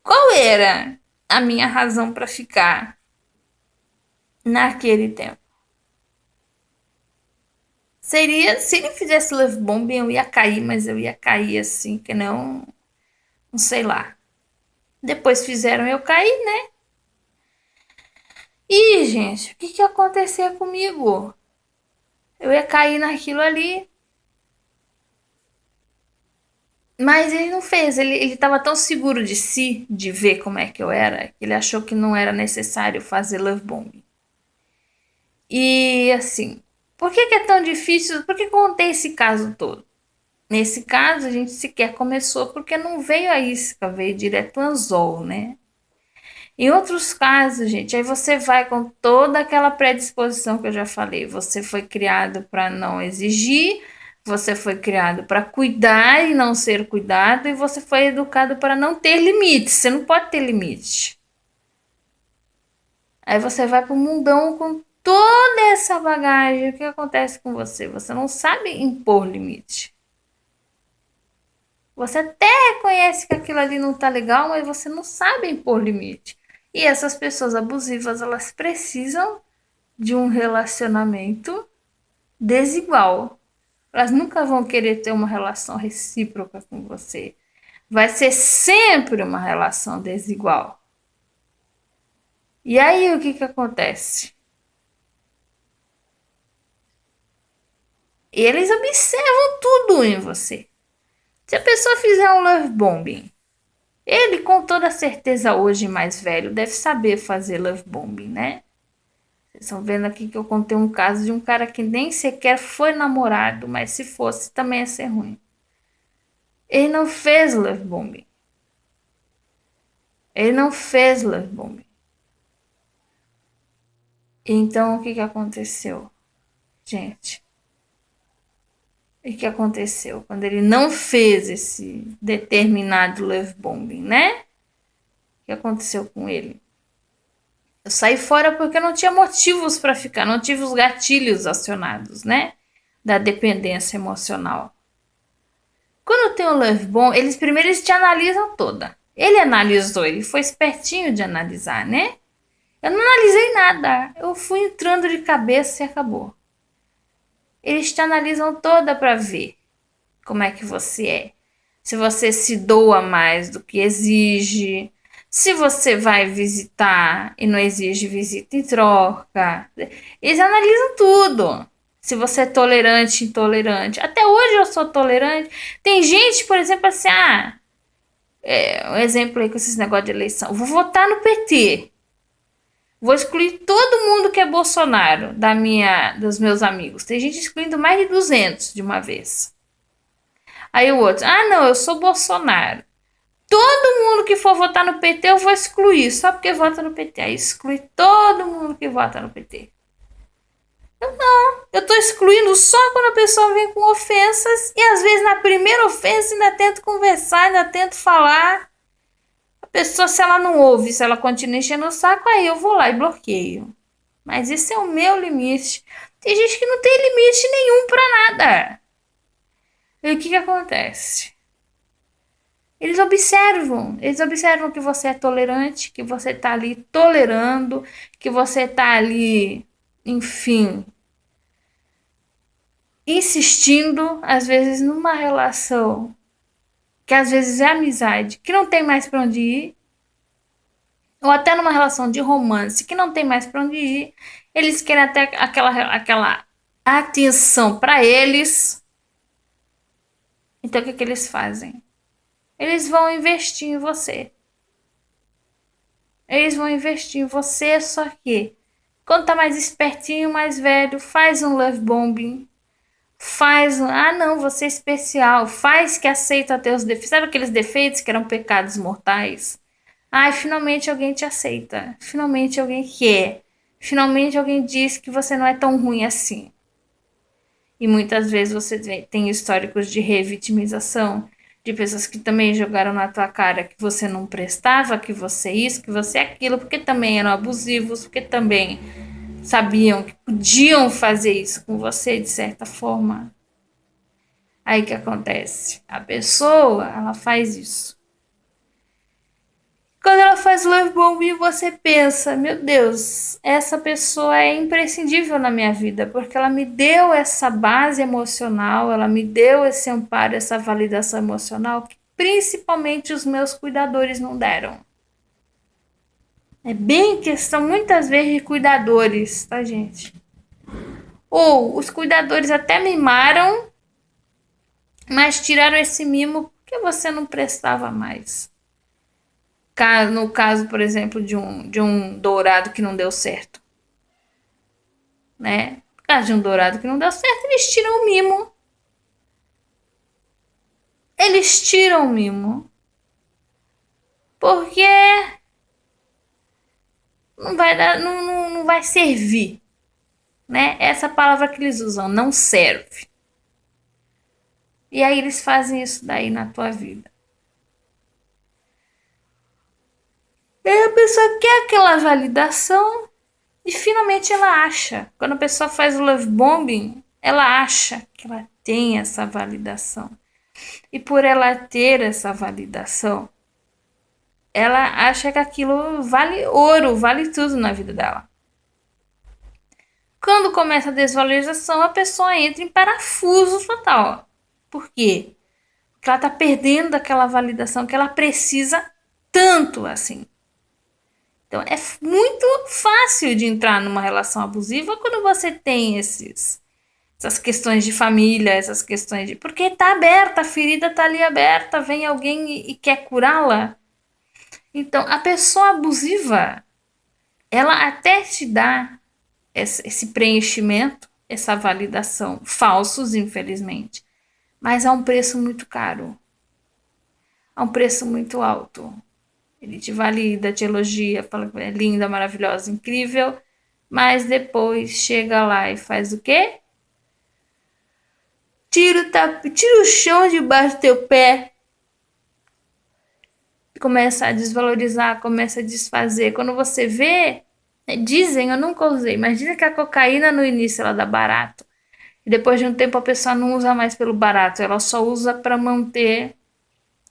Qual era a minha razão para ficar naquele tempo? Seria, se ele fizesse love bombing, eu ia cair, mas eu ia cair assim, que não sei lá. Depois fizeram eu cair, né? E, gente, o que que ia acontecer comigo? Eu ia cair naquilo ali. Mas ele não fez, ele estava tão seguro de si, de ver como é que eu era, que ele achou que não era necessário fazer love bombing. E assim, por que é tão difícil? Por que contei esse caso todo? Nesse caso, a gente sequer começou porque não veio a isca, veio direto o anzol, né? Em outros casos, gente, aí você vai com toda aquela predisposição que eu já falei. Você foi criado para não exigir, você foi criado para cuidar e não ser cuidado, e você foi educado para não ter limites. Você não pode ter limite. Aí você vai para o mundão com toda essa bagagem. O que acontece com você? Você não sabe impor limite. Você até reconhece que aquilo ali não tá legal, mas você não sabe impor limite. E essas pessoas abusivas, elas precisam de um relacionamento desigual. Elas nunca vão querer ter uma relação recíproca com você. Vai ser sempre uma relação desigual. E aí o que que acontece? Eles observam tudo em você. Se a pessoa fizer um love bombing, ele com toda certeza hoje mais velho deve saber fazer love bombing, né? Vocês estão vendo aqui que eu contei um caso de um cara que nem sequer foi namorado, mas se fosse também ia ser ruim. Ele não fez love bombing. Ele não fez love bombing. Então o que que aconteceu? Gente, o que aconteceu quando ele não fez esse determinado love bombing, né? O que aconteceu com ele? Eu saí fora porque não tinha motivos para ficar, não tive os gatilhos acionados, né? Da dependência emocional. Quando tem o love bomb, eles te analisam toda. Ele analisou, ele foi espertinho de analisar, né? Eu não analisei nada, eu fui entrando de cabeça e acabou. Eles te analisam toda para ver como é que você é. Se você se doa mais do que exige, se você vai visitar e não exige visita em troca. Eles analisam tudo. Se você é tolerante, intolerante. Até hoje eu sou tolerante. Tem gente, por exemplo, assim, um exemplo aí com esses negócios de eleição. Vou votar no PT. Vou excluir todo mundo que é Bolsonaro dos meus amigos. Tem gente excluindo mais de 200 de uma vez. Aí o outro, ah não, eu sou Bolsonaro. Todo mundo que for votar no PT eu vou excluir, só porque vota no PT. Aí exclui todo mundo que vota no PT. Eu tô excluindo só quando a pessoa vem com ofensas e às vezes na primeira ofensa ainda tento conversar, ainda tento falar. A pessoa, se ela não ouve, se ela continua enchendo o saco, aí eu vou lá e bloqueio. Mas esse é o meu limite. Tem gente que não tem limite nenhum pra nada. E o que acontece? Eles observam que você é tolerante, que você tá ali tolerando, que você tá ali, enfim, insistindo, às vezes numa relação que às vezes é amizade, que não tem mais pra onde ir, ou até numa relação de romance que não tem mais pra onde ir, eles querem até aquela atenção pra eles. Então o que eles fazem? Eles vão investir em você. Eles vão investir em você, só que quando tá mais espertinho, mais velho, faz um love bombing. Faz um, ah não, você é especial. Faz que aceita teus defeitos. Sabe aqueles defeitos que eram pecados mortais? Ai, finalmente alguém te aceita. Finalmente alguém quer. Finalmente alguém diz que você não é tão ruim assim. E muitas vezes você tem históricos de revitimização, de pessoas que também jogaram na tua cara que você não prestava, que você isso, que você aquilo, porque também eram abusivos, porque também sabiam que podiam fazer isso com você de certa forma. Aí que acontece? A pessoa, ela faz isso. Quando ela faz love bombing, você pensa, meu Deus, essa pessoa é imprescindível na minha vida, porque ela me deu essa base emocional, ela me deu esse amparo, essa validação emocional, que principalmente os meus cuidadores não deram. É bem questão, muitas vezes, de cuidadores, tá, gente? Ou os cuidadores até mimaram, mas tiraram esse mimo porque você não prestava mais. No caso, por exemplo, de um dourado que não deu certo, né? No caso de um dourado que não deu certo, eles tiram o mimo. Eles tiram o mimo. Porque não vai dar, não vai servir, né? Essa palavra que eles usam, não serve. E aí eles fazem isso daí na tua vida. E aí a pessoa quer aquela validação e finalmente ela acha. Quando a pessoa faz o love bombing, ela acha que ela tem essa validação. E por ela ter essa validação, ela acha que aquilo vale ouro, vale tudo na vida dela. Quando começa a desvalorização, a pessoa entra em parafuso total. Por quê? Porque ela está perdendo aquela validação que ela precisa tanto assim. Então é muito fácil de entrar numa relação abusiva quando você tem essas questões de família, essas questões de. Porque está aberta, a ferida está ali aberta, vem alguém e quer curá-la. Então a pessoa abusiva, ela até te dá esse preenchimento, essa validação, falsos, infelizmente, mas a um preço muito caro, a um preço muito alto. Ele te valida, te elogia, fala que é linda, maravilhosa, incrível, mas depois chega lá e faz o quê? Tira o chão debaixo do teu pé. Começa a desvalorizar, começa a desfazer. Quando você vê, dizem, eu nunca usei, mas dizem que a cocaína no início ela dá barato. E depois de um tempo a pessoa não usa mais pelo barato, ela só usa para manter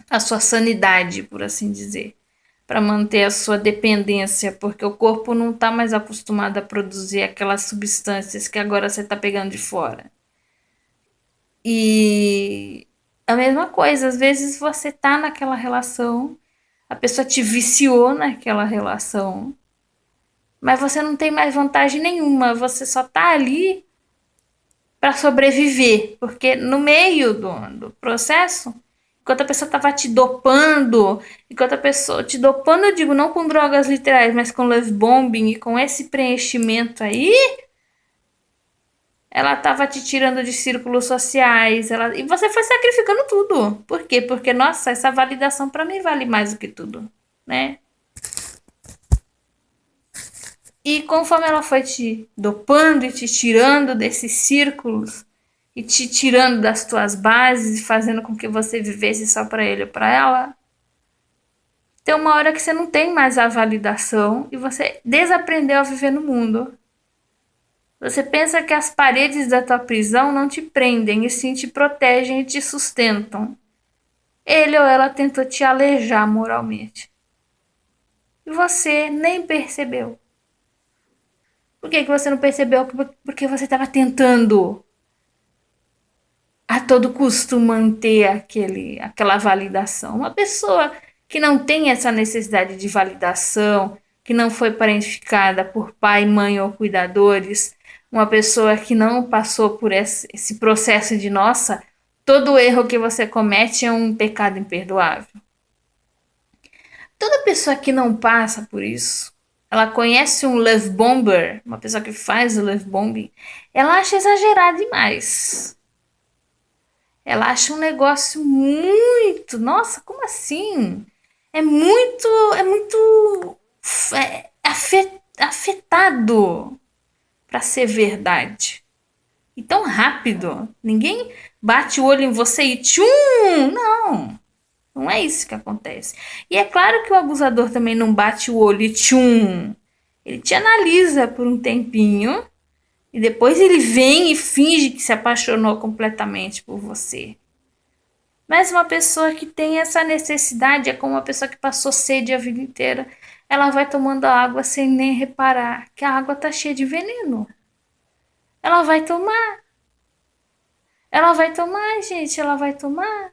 a sua sanidade, por assim dizer. Para manter a sua dependência, porque o corpo não está mais acostumado a produzir aquelas substâncias que agora você está pegando de fora. E a mesma coisa, às vezes você tá naquela relação, a pessoa te viciou naquela relação, mas você não tem mais vantagem nenhuma, você só tá ali para sobreviver, porque no meio do processo, enquanto a pessoa estava te dopando, enquanto a pessoa te dopando, eu digo não com drogas literais, mas com love bombing e com esse preenchimento aí, ela estava te tirando de círculos sociais, e você foi sacrificando tudo. Por quê? Porque, nossa, essa validação para mim vale mais do que tudo, né? E conforme ela foi te dopando e te tirando desses círculos, e te tirando das tuas bases e fazendo com que você vivesse só para ele ou para ela, tem uma hora que você não tem mais a validação e você desaprendeu a viver no mundo. Você pensa que as paredes da tua prisão não te prendem e sim te protegem e te sustentam. Ele ou ela tentou te alejar moralmente. E você nem percebeu. Por que você não percebeu? Porque você estava tentando a todo custo manter aquela validação. Uma pessoa que não tem essa necessidade de validação, que não foi parentificada por pai, mãe ou cuidadores, uma pessoa que não passou por esse processo de nossa, todo erro que você comete é um pecado imperdoável. Toda pessoa que não passa por isso, ela conhece um love bomber, uma pessoa que faz o love bombing, ela acha exagerado demais. Ela acha um negócio muito, nossa, como assim? É muito afetado para ser verdade. E tão rápido. Ninguém bate o olho em você e tchum! Não. Não é isso que acontece. E é claro que o abusador também não bate o olho e tchum. Ele te analisa por um tempinho e depois ele vem e finge que se apaixonou completamente por você. Mas uma pessoa que tem essa necessidade é como uma pessoa que passou sede a vida inteira. Ela vai tomando a água sem nem reparar que a água está cheia de veneno. Ela vai tomar. Ela vai tomar, gente. Ela vai tomar.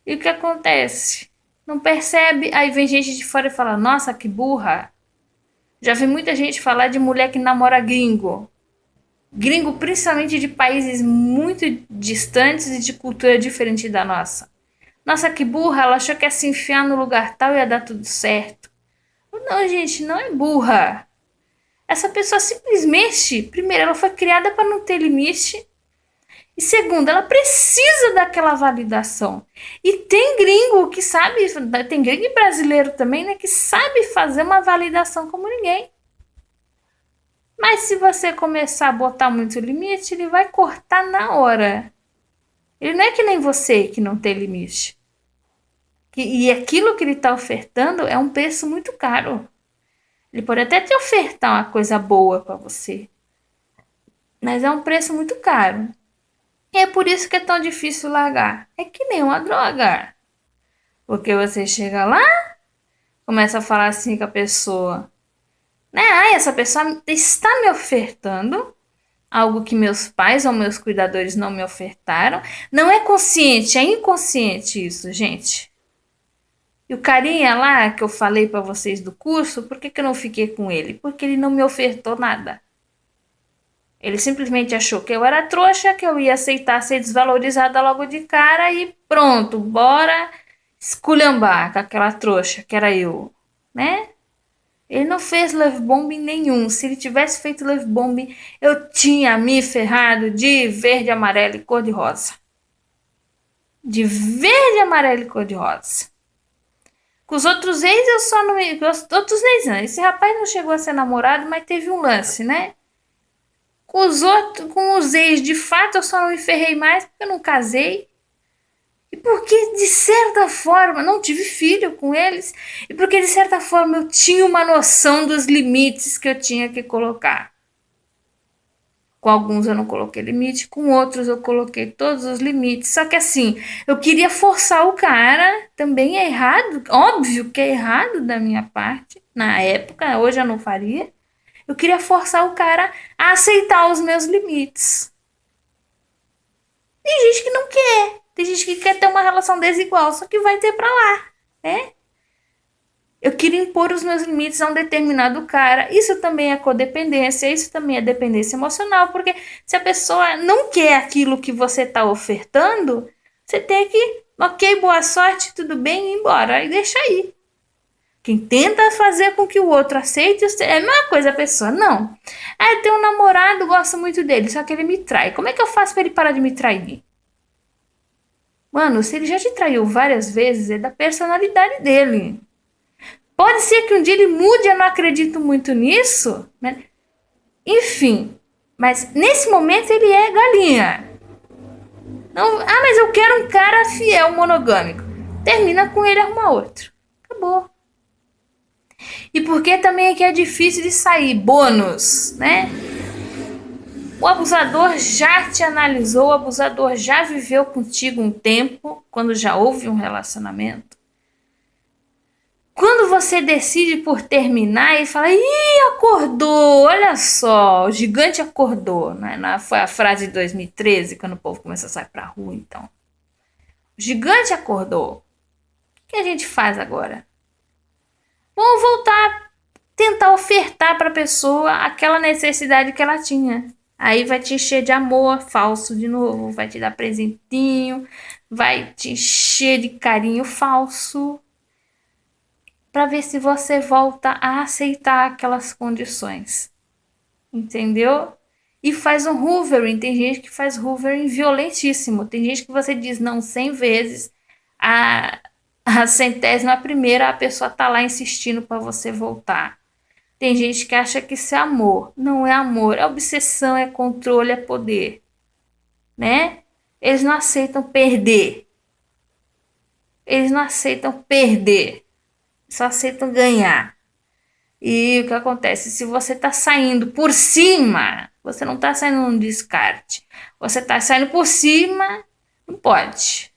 E o que acontece? Não percebe. Aí vem gente de fora e fala: nossa, que burra. Já vi muita gente falar de mulher que namora gringo. Gringo principalmente de países muito distantes e de cultura diferente da nossa. Nossa, que burra, ela achou que ia se enfiar no lugar tal e ia dar tudo certo. Não, gente, não é burra. Essa pessoa simplesmente, primeiro, ela foi criada para não ter limite. E segundo, ela precisa daquela validação. E tem gringo que sabe, tem gringo brasileiro também, né, que sabe fazer uma validação como ninguém. Mas se você começar a botar muito limite, ele vai cortar na hora. Ele não é que nem você que não tem limite. E aquilo que ele está ofertando é um preço muito caro. Ele pode até te ofertar uma coisa boa para você, mas é um preço muito caro. E é por isso que é tão difícil largar. É que nem uma droga. Porque você chega lá, começa a falar assim com a pessoa, né? Ah, essa pessoa está me ofertando algo que meus pais ou meus cuidadores não me ofertaram. Não é consciente, é inconsciente isso, gente. E o carinha lá que eu falei para vocês do curso, por que eu não fiquei com ele? Porque ele não me ofertou nada. Ele simplesmente achou que eu era trouxa, que eu ia aceitar ser desvalorizada logo de cara e pronto, bora esculhambar com aquela trouxa que era eu, né? Ele não fez love bombing nenhum. Se ele tivesse feito love bombing, eu tinha me ferrado de verde, amarelo e cor de rosa. De verde, amarelo e cor de rosa. Com os outros ex, eu só não me... Outros ex, não. Esse rapaz não chegou a ser namorado, mas teve um lance, né? Com os ex, de fato, eu só não me ferrei mais porque eu não casei. E porque, de certa forma, não tive filho com eles. E porque, de certa forma, eu tinha uma noção dos limites que eu tinha que colocar. Com alguns eu não coloquei limite, com outros eu coloquei todos os limites. Só que assim, eu queria forçar o cara, também é errado, óbvio que é errado da minha parte, na época, hoje eu não faria. Eu queria forçar o cara a aceitar os meus limites. Tem gente que não quer. Tem gente que quer ter uma relação desigual, só que vai ter pra lá, né? Eu queria impor os meus limites a um determinado cara. Isso também é codependência, isso também é dependência emocional, porque se a pessoa não quer aquilo que você está ofertando, você tem que Ok, boa sorte, tudo bem, e embora. E deixa aí. Quem tenta fazer com que o outro aceite é a mesma coisa, a pessoa. Não. Ah, eu tenho um namorado, gosto muito dele, só que ele me trai. Como é que eu faço pra ele parar de me trair? Mano, se ele já te traiu várias vezes, é da personalidade dele. Pode ser que um dia ele mude, eu não acredito muito nisso, né? Enfim, mas nesse momento ele é galinha. Não, ah, mas eu quero um cara fiel, monogâmico. Termina com ele e arruma outro. Acabou. E porque também é que é difícil de sair. Bônus, né? O abusador já te analisou, o abusador já viveu contigo um tempo, quando já houve um relacionamento. Quando você decide por terminar e fala, ih, acordou, olha só, o gigante acordou, né? Foi a frase de 2013, quando o povo começou a sair pra rua, então. O gigante acordou. O que a gente faz agora? Vamos voltar a tentar ofertar para a pessoa aquela necessidade que ela tinha. Aí vai te encher de amor falso de novo, vai te dar presentinho, vai te encher de carinho falso, para ver se você volta a aceitar aquelas condições. Entendeu? E faz um hoovering. Tem gente que faz hoovering violentíssimo. Tem gente que você diz não 100 vezes, a centésima primeira a pessoa tá lá insistindo para você voltar. Tem gente que acha que isso é amor. Não é amor, é obsessão, é controle, é poder. Né? Eles não aceitam perder. Eles não aceitam perder. Só aceitam ganhar. E o que acontece? Se você tá saindo por cima, você não tá saindo num descarte. Você tá saindo por cima, não pode.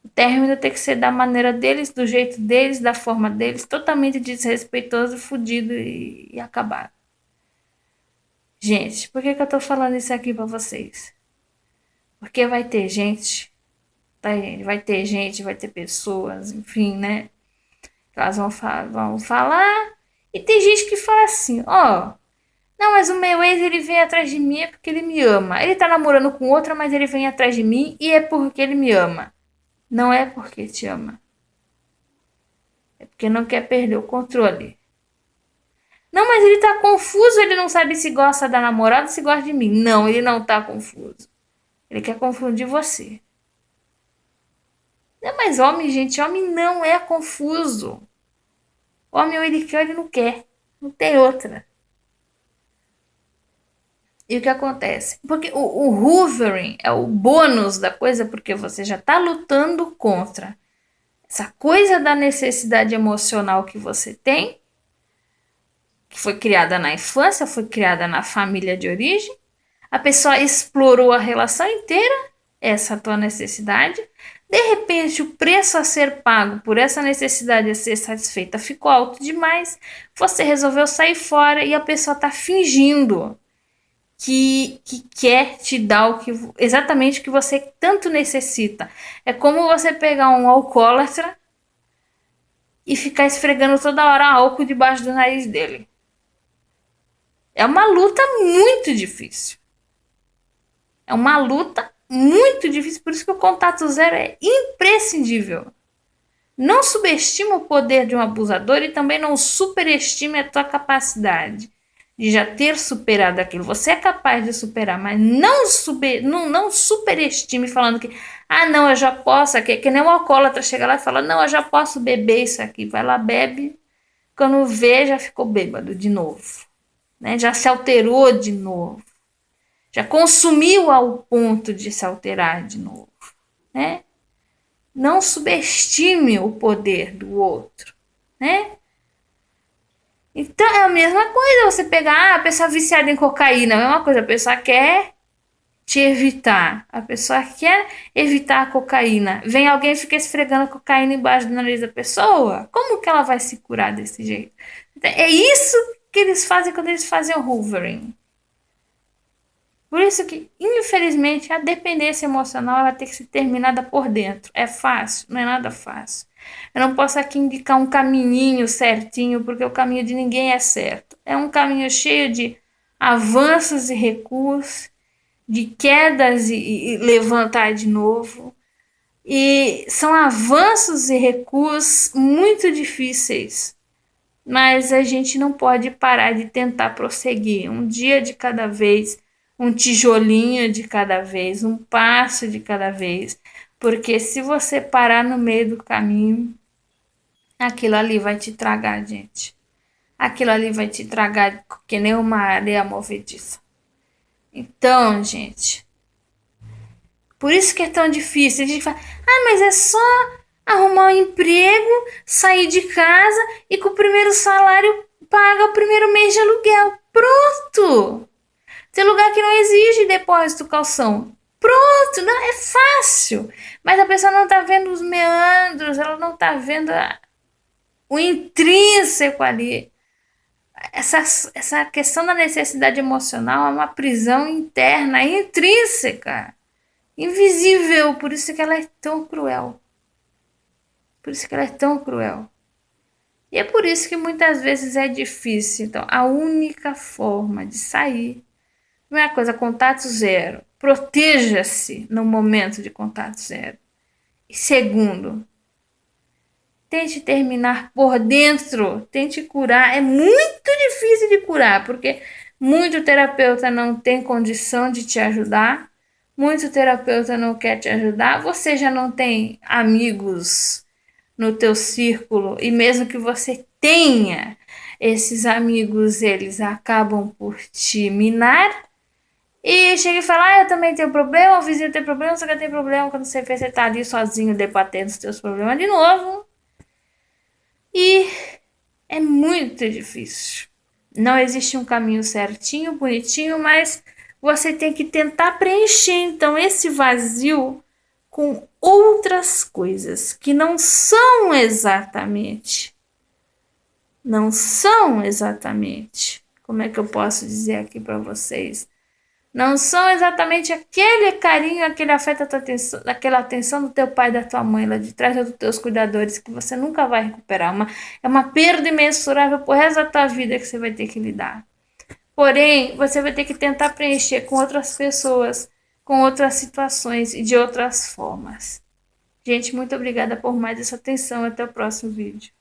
O término tem que ser da maneira deles, do jeito deles, da forma deles, totalmente desrespeitoso, fudido e acabado. Gente, por que eu tô falando isso aqui pra vocês? Porque vai ter gente, tá, gente? Vai ter gente, vai ter pessoas, enfim, né? Elas vão falar. E tem gente que fala assim, ó, não, mas o meu ex ele vem atrás de mim é porque ele me ama. Ele tá namorando com outra, mas ele vem atrás de mim e é porque ele me ama. Não é porque te ama. É porque não quer perder o controle. Não, mas ele tá confuso, ele não sabe se gosta da namorada ou se gosta de mim. Não, ele não tá confuso. Ele quer confundir você. Não, mas homem, gente, homem não é confuso. Homem, ou ele quer ou ele não quer. Não tem outra. E o que acontece? Porque o hoovering é o bônus da coisa, porque você já está lutando contra essa coisa da necessidade emocional que você tem, que foi criada na infância, foi criada na família de origem. A pessoa explorou a relação inteira, essa tua necessidade. De repente, o preço a ser pago por essa necessidade a ser satisfeita ficou alto demais. Você resolveu sair fora e a pessoa está fingindo que quer te dar exatamente o que você tanto necessita. É como você pegar um alcoólatra e ficar esfregando toda hora álcool debaixo do nariz dele. É uma luta muito difícil. É uma luta muito difícil, por isso que o contato zero é imprescindível. Não subestime o poder de um abusador e também não superestime a tua capacidade de já ter superado aquilo. Você é capaz de superar, mas não superestime falando que, ah, não, eu já posso, que nem o alcoólatra chega lá e fala, não, eu já posso beber isso aqui. Vai lá, bebe, quando vê, já ficou bêbado de novo, né? Já se alterou de novo, já consumiu ao ponto de se alterar de novo, né? Não subestime o poder do outro, né? Então é a mesma coisa você pegar a pessoa viciada em cocaína, é a mesma coisa, a pessoa quer te evitar, a pessoa quer evitar a cocaína. Vem alguém e fica esfregando a cocaína embaixo do nariz da pessoa, como que ela vai se curar desse jeito? É isso que eles fazem quando eles fazem o hoovering. Por isso que, infelizmente, a dependência emocional vai ter que ser terminada por dentro. É fácil? Não é nada fácil. Eu não posso aqui indicar um caminhinho certinho, porque o caminho de ninguém é certo. É um caminho cheio de avanços e recuos, de quedas e levantar de novo. E são avanços e recuos muito difíceis, mas a gente não pode parar de tentar prosseguir, um dia de cada vez, um tijolinho de cada vez, um passo de cada vez, porque se você parar no meio do caminho, aquilo ali vai te tragar, gente. Aquilo ali vai te tragar que nem uma areia movediça. Então, gente, por isso que é tão difícil. A gente fala, mas é só arrumar um emprego, sair de casa e com o primeiro salário paga o primeiro mês de aluguel. Pronto! Tem lugar que não exige depósito calção. Pronto, não, é fácil. Mas a pessoa não está vendo os meandros, ela não está vendo o intrínseco ali. Essa questão da necessidade emocional é uma prisão interna, intrínseca, invisível. Por isso que ela é tão cruel. Por isso que ela é tão cruel. E é por isso que muitas vezes é difícil. Então, a única forma de sair, primeira coisa, contato zero. Proteja-se no momento de contato zero. E segundo, tente terminar por dentro, tente curar. É muito difícil de curar, porque muito terapeuta não tem condição de te ajudar, muito terapeuta não quer te ajudar, você já não tem amigos no teu círculo, e mesmo que você tenha esses amigos, eles acabam por te minar. E chega e fala, eu também tenho problema, o vizinho tem problema, você tem problema. Quando você vê, você tá ali sozinho debatendo os teus problemas de novo. E é muito difícil. Não existe um caminho certinho, bonitinho, mas você tem que tentar preencher então esse vazio com outras coisas que não são exatamente. Como é que eu posso dizer aqui para vocês? Não são exatamente aquele carinho, aquele afeto, aquela atenção do teu pai e da tua mãe lá de trás, ou dos teus cuidadores, que você nunca vai recuperar. É uma perda imensurável pro resto da tua vida que você vai ter que lidar. Porém, você vai ter que tentar preencher com outras pessoas, com outras situações e de outras formas. Gente, muito obrigada por mais essa atenção. Até o próximo vídeo.